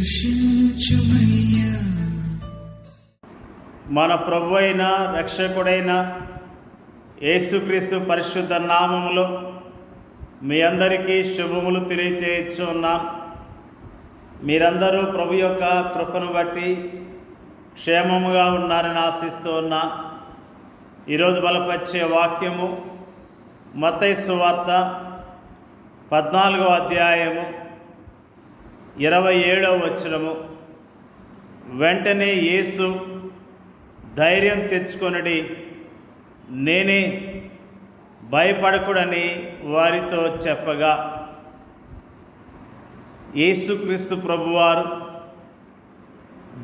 దర్శించుమయ్యా. మన ప్రభు అయిన రక్షకుడైన యేసుక్రీస్తు పరిశుద్ధ నామములో మీ అందరికీ శుభములు తెలియచేయచ్చు ఉన్నాం. మీరందరూ ప్రభు యొక్క కృపను బట్టి క్షేమముగా ఉన్నారని ఆశిస్తూ ఉన్నాం. ఈరోజు బలపరిచే వాక్యము మత్తయి సువార్త 14వ అధ్యాయము 27వ వచనము. వెంటనే యేసు ధైర్యం తెచ్చుకొనుడి, నేనే, భయపడకుడని వారితో చెప్పగా, యేసుక్రీస్తు ప్రభువారు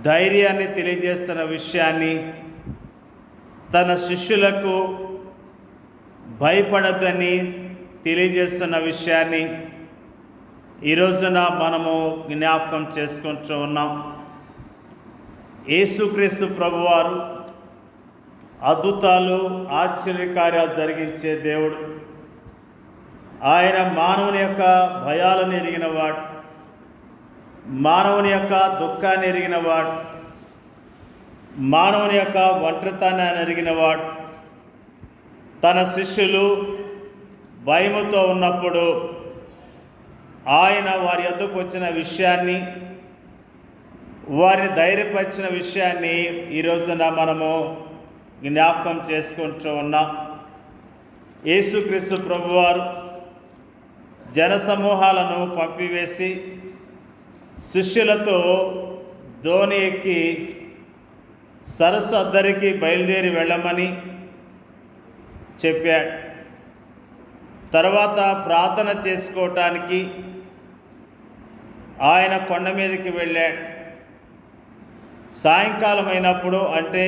ధైర్యాన్ని తెలియజేస్తున్న విషయాన్ని, తన శిష్యులకు భయపడద్దని తెలియజేస్తున్న విషయాన్ని ఈ రోజున మనము జ్ఞాపకం చేసుకుంటూ ఉన్నాం. యేసుక్రీస్తు ప్రభువారు అద్భుతాలు, ఆశ్చర్యకార్యాలు జరిగించే దేవుడు. ఆయన మానవుని యొక్క భయాలను ఎరిగినవాడు, మానవుని యొక్క దుఃఖాన్ని ఎరిగినవాడు, మానవుని యొక్క ఒంటరితనాన్ని ఎరిగినవాడు. తన శిష్యులు భయముతో ఉన్నప్పుడు ఆయన వారి వద్దకు వచ్చిన విషయాన్ని, వారిని ధైర్యపరిచిన విషయాన్ని ఈ రోజున మనము జ్ఞాపకం చేసుకుంటూ ఉన్నాం. యేసుక్రీస్తు ప్రభువారు జనసమూహాలను పంపివేసి శిష్యులతో దోణి ఎక్కి సరస్సు అద్దరికి బయలుదేరి వెళ్ళమని చెప్పాడు. తర్వాత ప్రార్థన చేసుకోవటానికి ఆయన కొండ మీదకి వెళ్ళాడు. సాయంకాలం అయినప్పుడు, అంటే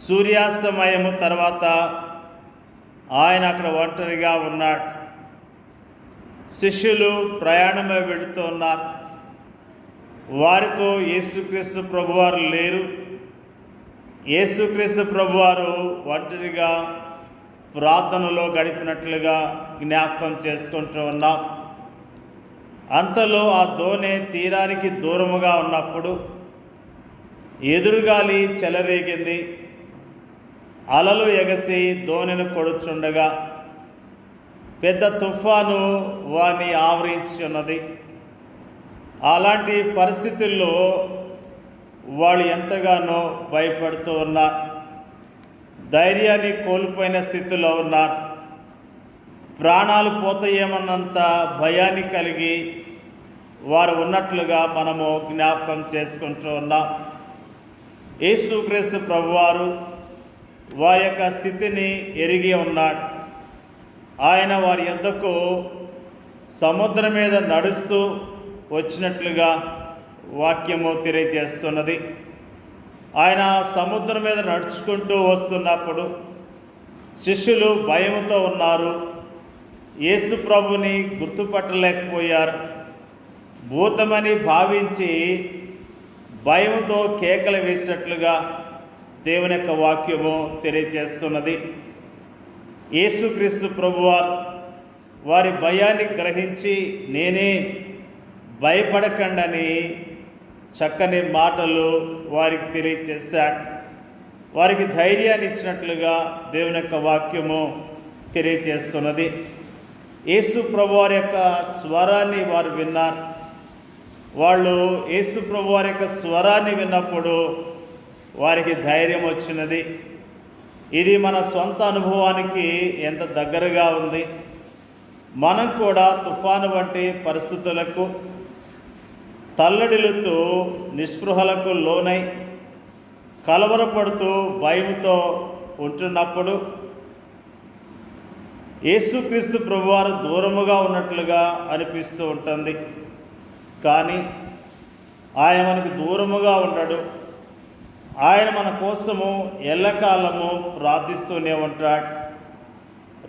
సూర్యాస్తమయము తర్వాత ఆయన అక్కడ ఒంటరిగా ఉన్నాడు. శిష్యులు ప్రయాణమై వెళుతూ ఉన్నారు. వారితో యేసుక్రీస్తు ప్రభువారు లేరు. యేసుక్రీస్తు ప్రభువారు ఒంటరిగా ప్రార్థనలో గడిపినట్లుగా జ్ఞాపకం చేసుకుంటూ ఉన్నాం. అంతలో ఆ దోణి తీరానికి దూరముగా ఉన్నప్పుడు ఎదురుగాలి చెలరేగింది. అలలు ఎగసి దోణిని కొడుచుండగా పెద్ద తుఫాను వారిని ఆవరించి ఉన్నది. అలాంటి పరిస్థితుల్లో వాళ్ళు ఎంతగానో భయపడుతూ ఉన్నారు. ధైర్యాన్ని కోల్పోయిన స్థితిలో ఉన్నారు. ప్రాణాలు పోతాయేమన్నంత భయాన్ని కలిగి వారు ఉన్నట్లుగా మనము జ్ఞాపకం చేసుకుంటూ ఉన్నాం. యేసుక్రీస్తు ప్రభువారు వారి యొక్క స్థితిని ఎరిగి ఉన్నాడు. ఆయన వారి యొద్దకు సముద్రం మీద నడుస్తూ వచ్చినట్లుగా వాక్యము తెలియజేస్తున్నది. ఆయన సముద్రం మీద నడుచుకుంటూ వస్తున్నప్పుడు శిష్యులు భయముతో ఉన్నారు. యేసు ప్రభుని గుర్తుపట్టలేకపోయారు. భూతమని భావించి భయముతో కేకలు వేసినట్లుగా దేవుని యొక్క వాక్యము తెలియజేస్తున్నది. యేసుక్రీస్తు ప్రభువారు వారి భయాన్ని గ్రహించి, నేనే, భయపడకండని చక్కని మాటలు వారికి తెలియజేశాడు. వారికి ధైర్యాన్ని ఇచ్చినట్లుగా దేవుని యొక్క వాక్యము తెలియజేస్తున్నది. యేసు ప్రభువారి యొక్క స్వరాన్ని వారు విన్నారు. వాళ్ళు యేసు ప్రభువారి యొక్క స్వరాన్ని విన్నప్పుడు వారికి ధైర్యం వచ్చినది. ఇది మన సొంత అనుభవానికి ఎంత దగ్గరగా ఉంది. మనం కూడా తుఫాను వంటి పరిస్థితులకు తల్లడిల్లుతూ నిస్పృహలకు లోనై కలవరపడుతూ భయముతో ఉంటున్నప్పుడు యేసుక్రీస్తు ప్రభువారు దూరముగా ఉన్నట్లుగా అనిపిస్తూ ఉంటుంది. కానీ ఆయన మనకు దూరముగా ఉండడు. ఆయన మన కోసము ఎల్లకాలము ప్రార్థిస్తూనే ఉంటాడు.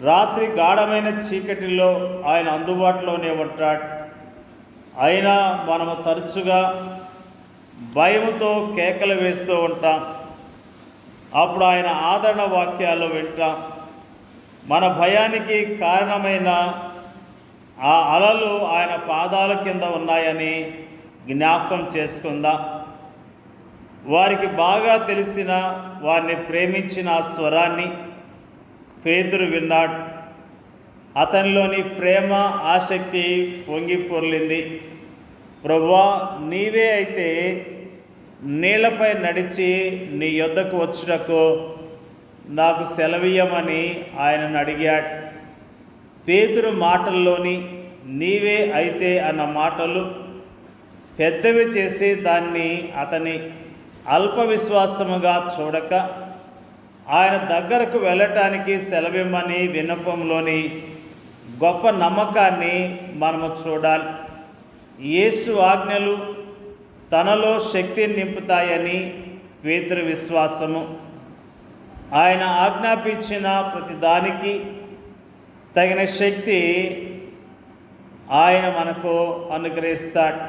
రాత్రి గాఢమైన చీకటిలో ఆయన అందుబాటులోనే ఉంటాడు. అయినా మనము తరచుగా భయముతో కేకలు వేస్తూ ఉంటాం. అప్పుడు ఆయన ఆదరణ వాక్యాలు వింటాం. మన భయానికి కారణమైన ఆ అలలు ఆయన పాదాల కింద ఉన్నాయని జ్ఞాపకం చేసుకుందాం. వారికి బాగా తెలిసిన, వారిని ప్రేమించిన ఆ స్వరాన్ని పేతురు విన్నాడు. అతనిలోని ప్రేమ ఆసక్తి పొంగి పొర్లింది. ప్రభువా, నీవే అయితే నీళ్లపై నడిచి నీ యొద్దకు వచ్చుటకు నాకు సెలవీయమని ఆయనను అడిగాడు. పేతురు మాటల్లోని నీవే అయితే అన్న మాటలు పెద్దవి చేసి దాన్ని అతని అల్ప విశ్వాసముగా చూడక ఆయన దగ్గరకు వెళ్ళటానికి సెలవిమ్మని విన్నపంలోని గొప్ప నమ్మకాన్ని మనము చూడాలి. యేసు ఆజ్ఞలు తనలో శక్తిని నింపుతాయని పేతురు విశ్వాసము. ఆయన ఆజ్ఞాపించిన ప్రతి దానికి తగిన శక్తి ఆయన మనకు అనుగ్రహిస్తాడు.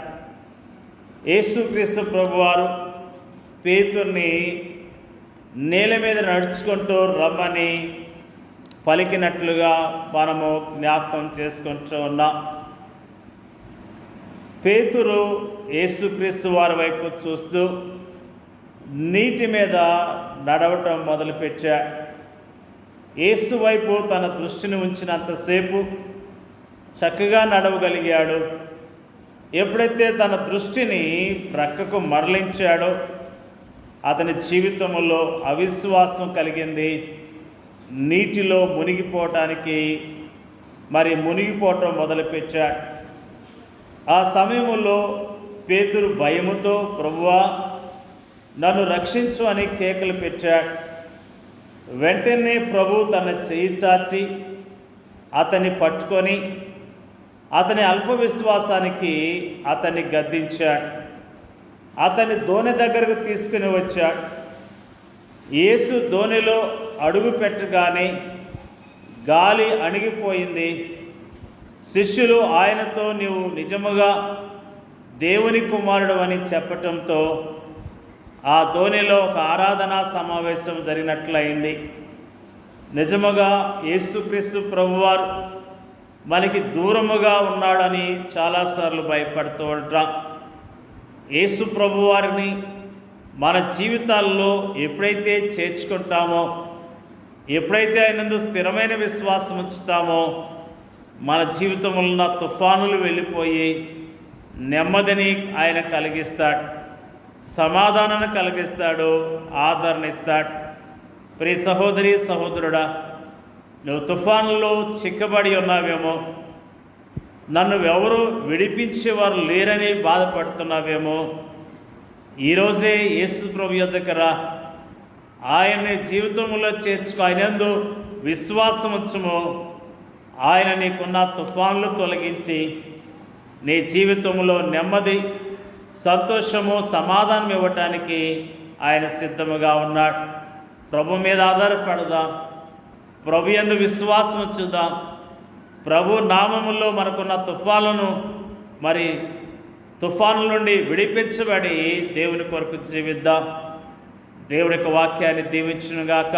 యేసుక్రీస్తు ప్రభువారు పేతుర్ని నేల మీద నడుచుకుంటూ రమ్మని పలికినట్లుగా మనము జ్ఞాపకం చేసుకుంటూ ఉన్నాం. పేతురు యేసుక్రీస్తు వారి వైపు చూస్తూ నీటి మీద నడవటం మొదలుపెట్టాడు. యేసు వైపు తన దృష్టిని ఉంచినంతసేపు చక్కగా నడవగలిగాడు. ఎప్పుడైతే తన దృష్టిని ప్రక్కకు మరలించాడో అతని జీవితంలో అవిశ్వాసం కలిగింది. నీటిలో మునిగిపోవటం మొదలుపెట్టాడు. ఆ సమయంలో పేతురు భయముతో ప్రభువా నన్ను రక్షించు అని కేకలు పెట్టాడు. వెంటనే ప్రభు తన చెయ్యి చాచి అతన్ని పట్టుకొని అతని అల్ప విశ్వాసానికి అతన్ని గద్దించాడు. అతని దోణి దగ్గరకు తీసుకుని వచ్చాడు. యేసు దోణిలో అడుగు పెట్టగానే గాలి అణిగిపోయింది. శిష్యులు ఆయనతో నీవు నిజముగా దేవుని కుమారుడు అని చెప్పటంతో ఆ దోణిలో ఒక ఆరాధనా సమావేశం జరిగినట్లయింది. నిజముగా యేసుక్రీస్తు ప్రభువారు మనకి దూరముగా ఉన్నాడని చాలాసార్లు భయపడుతూ ఉంటాం. యేసు ప్రభువారిని మన జీవితాల్లో ఎప్పుడైతే చేర్చుకుంటామో, ఎప్పుడైతే ఆయనందు స్థిరమైన విశ్వాసం ఉంచుతామో మన జీవితంలో ఉన్న తుఫానులు వెళ్ళిపోయి నెమ్మదిని ఆయన కలిగిస్తాడు, సమాధానాన్ని కలిగిస్తాడు, ఆదరణ ఇస్తాడు. ప్రియ సహోదరి సహోదరుడా, నువ్వు తుఫానులో చిక్కబడి ఉన్నావేమో, నన్ను ఎవరు విడిపించేవారు లేరని బాధపడుతున్నావేమో, ఈరోజే యేసు ప్రభు యొద్దకు రా. ఆయన్ని జీవితంలో చేర్చుకో. ఆయనందు విశ్వాసం ఉంచుము. ఆయన నీకున్న తుఫాన్లు తొలగించి నీ జీవితంలో నెమ్మది, సంతోషము, సమాధానం ఇవ్వటానికి ఆయన సిద్ధముగా ఉన్నాడు. ప్రభు మీద ఆధారపడదాం. ప్రభు యందు విశ్వాసం ఉంచుదాం. ప్రభు నామములో మనకున్న తుఫానుల నుండి విడిపించబడి దేవుని కొరకు జీవిద్దాం. దేవుడి యొక్క వాక్యాన్ని దీవించునుగాక.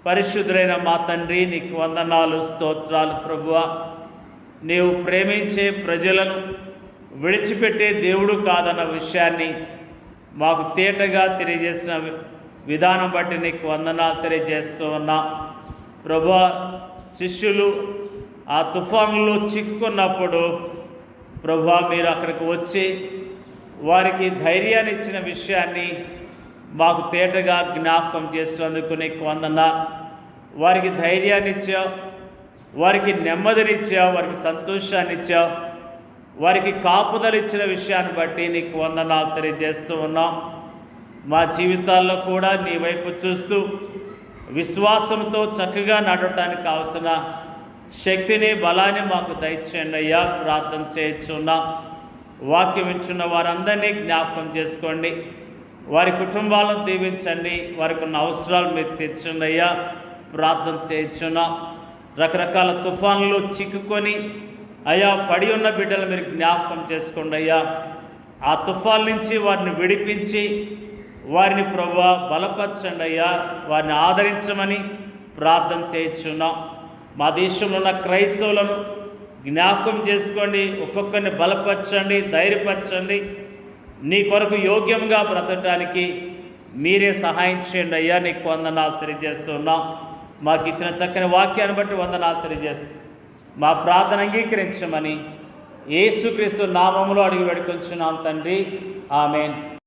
పరిశుద్ధులైన మా తండ్రి, నీకు వందనాలు, స్తోత్రాలు. ప్రభువా, నీవు ప్రేమించే ప్రజలను విడిచిపెట్టే దేవుడు కాదన్న విషయాన్ని మాకు తేటగా తెలియజేసిన విధానం బట్టి నీకు వందనాలు తెలియజేస్తూ ఉన్నా. ప్రభువా, శిష్యులు ఆ తుఫానులో చిక్కుకున్నప్పుడు ప్రభువా మీరు అక్కడికి వచ్చి వారికి ధైర్యాన్ని ఇచ్చిన విషయాన్ని మాకు తేటగా జ్ఞాపకం చేసినందుకు నీకు వందనాలు. వారికి ధైర్యాన్ని ఇచ్చావు, వారికి నెమ్మదినిచ్చావు, వారికి సంతోషాన్ని ఇచ్చావు, వారికి కాపుదలు ఇచ్చిన విషయాన్ని బట్టి నీకు వందనాలు తెలియజేస్తూ ఉన్నాం. మా జీవితాల్లో కూడా నీ వైపు చూస్తూ విశ్వాసంతో చక్కగా నడవటానికి కావలసిన శక్తిని, బలాన్ని మాకు దయచేయండి అయ్యా. ప్రార్థన చేయించున్నాం. వాక్యం వింటున్న వారందరినీ జ్ఞాపకం చేసుకోండి. వారి కుటుంబాలను దీవించండి. వారికి ఉన్న అవసరాలు మీరు తీర్చండి అయ్యా. ప్రార్థన చేయించున్నాం. రకరకాల తుఫాన్లు చిక్కుకొని అయ్యా పడి ఉన్న బిడ్డలు మీరు జ్ఞాపకం చేసుకోండి అయ్యా. ఆ తుఫాన్ నుంచి వారిని విడిపించి వారిని ప్రభువా బలపరచండి అయ్యా. వారిని ఆదరించమని ప్రార్థన చేయించున్నాం. మా దేశంలో ఉన్న క్రైస్తవులను జ్ఞాపకం చేసుకోండి. ఒక్కొక్కరిని బలపరచండి, ధైర్యపరచండి. నీ కొరకు యోగ్యంగా బ్రతకడానికి మీరే సహాయం చేయండి అయ్యా. నీకు వందనాలు తెలియజేస్తున్నాం. మాకు ఇచ్చిన చక్కని వాక్యాన్ని బట్టి వందనాలు తెలియజేస్తూ మా ప్రార్థన అంగీకరించమని యేసుక్రీస్తు నామములో అడిగి వేడుకొంచున్నాం తండ్రి. ఆమేన్.